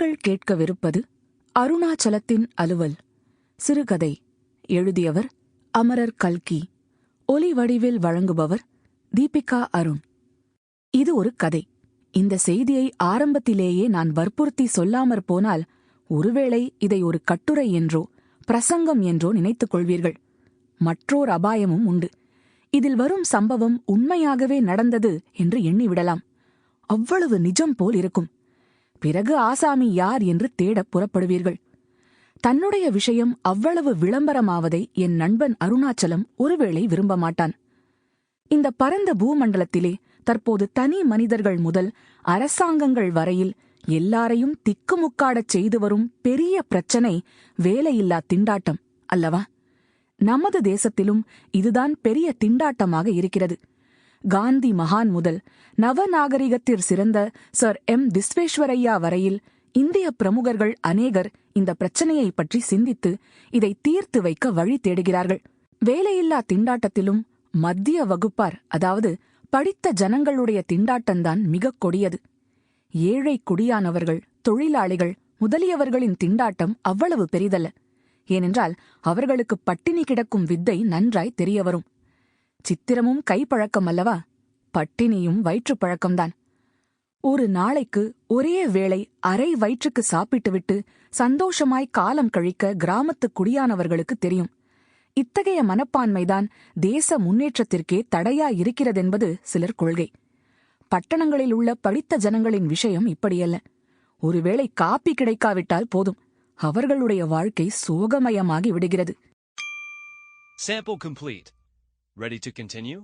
நீங்கள் கேட்கவிருப்பது அருணாச்சலத்தின் அலுவல் சிறுகதை. எழுதியவர் அமரர் கல்கி. ஒலி வடிவில் வழங்குபவர் தீபிகா அருண். இது ஒரு கதை. இந்த செய்தியை ஆரம்பத்திலேயே நான் வற்புறுத்தி சொல்லாமற் போனால் ஒருவேளை இதை ஒரு கட்டுரை என்றோ பிரசங்கம் என்றோ நினைத்துக் கொள்வீர்கள். மற்றோர் அபாயமும் உண்டு. இதில் வரும் சம்பவம் உண்மையாகவே நடந்தது என்று எண்ணிவிடலாம். அவ்வளவு நிஜம் போல் இருக்கும். பிறகு ஆசாமி யார் என்று தேடப் புறப்படுவீர்கள். தன்னுடைய விஷயம் அவ்வளவு விளம்பரமாவதை என் நண்பன் அருணாச்சலம் ஒருவேளை விரும்ப மாட்டான். இந்த பரந்த பூமண்டலத்திலே தற்போது தனி மனிதர்கள் முதல் அரசாங்கங்கள் வரையில் எல்லாரையும் திக்குமுக்காடச் செய்து வரும் பெரிய பிரச்சனை வேலையில்லா திண்டாட்டம் அல்லவா? நமது தேசத்திலும் இதுதான் பெரிய திண்டாட்டமாக இருக்கிறது. காந்தி மகான் முதல் நவநாகரிகத்திற் சிறந்த சர் எம் விஸ்வேஸ்வரையா வரையில் இந்திய பிரமுகர்கள் அநேகர் இந்த பிரச்சனையை பற்றி சிந்தித்து இதை தீர்த்து வைக்க வழி தேடுகிறார்கள். வேலையில்லா திண்டாட்டத்திலும் மத்திய வகுப்பார், அதாவது படித்த ஜனங்களுடைய திண்டாட்டம்தான் மிகக் கொடியது. ஏழை குடியானவர்கள், தொழிலாளிகள் முதலியவர்களின் திண்டாட்டம் அவ்வளவு பெரிதல்ல. ஏனென்றால் அவர்களுக்கு பட்டினி கிடக்கும் வித்தை நன்றாய் தெரியவரும். சித்திரமும் கைப்பழக்கம் அல்லவா? பட்டினியும் வயிற்றுப் பழக்கம்தான். ஒரு நாளைக்கு ஒரே வேளை அரை வயிற்றுக்கு சாப்பிட்டுவிட்டு சந்தோஷமாய் காலம் கழிக்க கிராமத்து குடியானவர்களுக்கு தெரியும். இத்தகைய மனப்பான்மைதான் தேச முன்னேற்றத்திற்கே தடையாயிருக்கிறதென்பது சிலர் கொள்கை. பட்டணங்களில் உள்ள படித்த ஜனங்களின் விஷயம் இப்படியல்ல. ஒருவேளை காப்பி கிடைக்காவிட்டால் போதும், அவர்களுடைய வாழ்க்கை சோகமயமாகி விடுகிறது. Sample complete. Ready to continue?